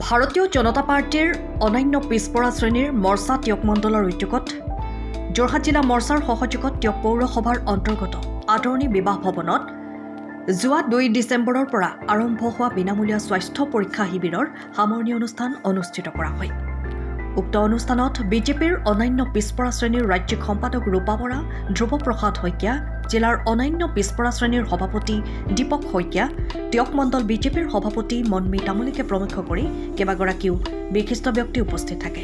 ভাৰতীয় জনতা পাৰ্টিৰ অন্যান্য পিছপৰা শ্ৰেণীৰ মৰ্চা টিয়ক মণ্ডলৰ উদ্যোগত যোৰহাট জিলা মৰ্চাৰ সহযোগত টিয়ক পৌৰসভাৰ অন্তৰ্গত আদৰণি বিবাহ ভৱনত যোৱা 2 ডিচেম্বৰৰ পৰা আৰম্ভ হোৱা বিনামূলীয়া স্বাস্থ্য পৰীক্ষা শিবিৰৰ সামৰণি অনুষ্ঠান অনুষ্ঠিত কৰা হয়। উক্ত অনুষ্ঠানত বিজেপিৰ অন্যান্য পিছপৰা শ্ৰেণীৰ ৰাজ্যিক সম্পাদক ৰূপা বৰা, ধ্ৰুৱ প্ৰসাদ শইকীয়া, জিলাৰ অন্যান্য পিছপৰা শ্ৰেণীৰ সভাপতি দীপক শইকীয়া, টিয়ক মণ্ডল বিজেপিৰ সভাপতি মন্মী তামুলীকে প্ৰমুখ কৰি কেইবাগৰাকীও বিশিষ্ট ব্যক্তি উপস্থিত থাকে।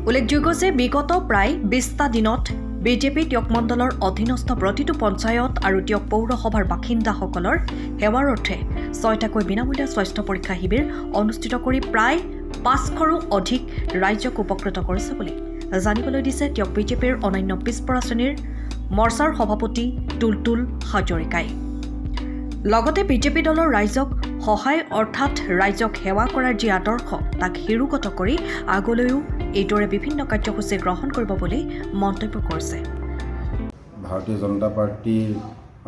উল্লেখযোগ্য যে বিগত প্ৰায় 20টা দিনত বিজেপি টিয়ক মণ্ডলৰ অধীনস্থ প্ৰতিটো পঞ্চায়ত আৰু টিয়ক পৌৰসভাৰ বাসিন্দাসকলৰ সেৱাৰ অৰ্থে 6টাকৈ বিনামূলীয়া স্বাস্থ্য পৰীক্ষা শিবিৰ অনুষ্ঠিত কৰি প্ৰায় 500ৰো অধিক ৰাইজক উপকৃত কৰিছে বুলি জানিবলৈ দিছে টিয়ক বিজেপিৰ অন্যান্য পিছপৰা শ্ৰেণীৰ মৰ্চাৰ সভাপতি টুলটুল হাজৰিকাই। লগতে বিজেপি দলৰ ৰাইজক সহায় অৰ্থাৎ ৰাইজক সেৱা কৰাৰ যি আদৰ্শ তাক হিৰোগত কৰি আগলৈও এইদৰে বিভিন্ন কাৰ্যসূচী গ্ৰহণ কৰিব বুলি মন্তব্য কৰিছে। ভাৰতীয় জনতা পাৰ্টিৰ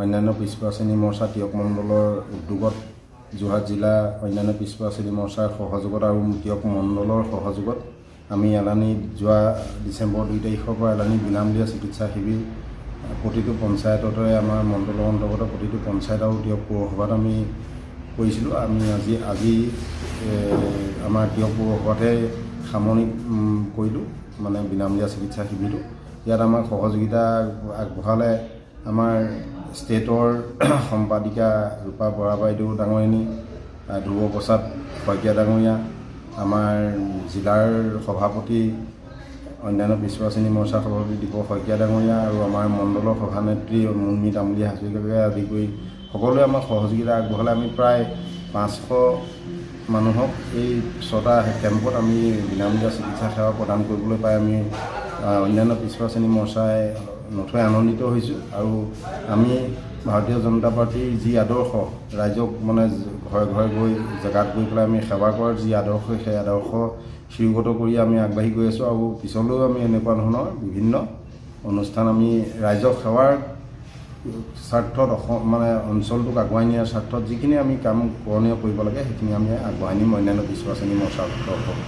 অন্যান্য পিছপৰা শ্ৰেণী মৰ্চা টিয়ক মণ্ডলৰ উদ্যোগত যোৰহাট জিলা অন্যান্য পিছপৰা শ্ৰেণী মৰ্চাৰ সহযোগত আৰু টিয়ক মণ্ডলৰ সহযোগত আমি এলানি যোৱা ডিচেম্বৰ 2 তাৰিখৰ পৰা এলানি বিনামূলীয়া চিকিৎসা শিবিৰ প্ৰতিটো পঞ্চায়ততে আমাৰ মণ্ডলৰ অন্তৰ্গত প্ৰতিটো পঞ্চায়ত আৰু টিয়ক পৌৰসভাত আমি কৰিছিলোঁ। আমি আজি আমাৰ টিয়ক পৌৰসভাতে সামৰণি কৰিলোঁ, মানে বিনামূলীয়া চিকিৎসা শিবিৰটো। ইয়াত আমাক সহযোগিতা আগবঢ়ালে আমাৰ ষ্টেটৰ সম্পাদিকা ৰূপা বৰা বাইদেউ ডাঙৰীয়ানী, ধ্ৰুৱ প্ৰসাদ শইকীয়া ডাঙৰীয়া, আমাৰ জিলাৰ সভাপতি অন্যান্য পিছপৰা শ্ৰেণী মৰ্চাৰ সভাপতি দীপক শইকীয়া ডাঙৰীয়া আৰু আমাৰ মণ্ডলৰ সভানেত্ৰী মন্মী তামুলী হাজৰিকাকে আদি কৰি সকলোৱে আমাক সহযোগিতা আগবঢ়ালে। আমি প্ৰায় 500 মানুহক এই 6টা কেম্পত আমি বিনামূলীয়া চিকিৎসা সেৱা প্ৰদান কৰিবলৈ পাই আমি অন্যান্য পিছপৰা শ্ৰেণী মৰ্চাই নথৈ আনন্দিত হৈছোঁ। আৰু আমি ভাৰতীয় জনতা পাৰ্টীৰ যি আদৰ্শ ৰাইজক মানে ঘৰে ঘৰে গৈ জেগাত গৈ পেলাই আমি সেৱা কৰাৰ যি আদৰ্শ, সেই আদৰ্শ শিৰোগত কৰি আমি আগবাঢ়ি গৈ আছোঁ। আৰু পিছলৈও আমি এনেকুৱা ধৰণৰ বিভিন্ন অনুষ্ঠান আমি ৰাইজক সেৱাৰ স্বাৰ্থত মানে অঞ্চলটোক আগুৱাই নিয়াৰ স্বাৰ্থত যিখিনি আমি কাম কৰণীয় কৰিব লাগে সেইখিনি আমি আগবঢ়াই নিম অন্যান্য পিছপৰা শ্ৰেণী মৰ্চাৰ তৰফত।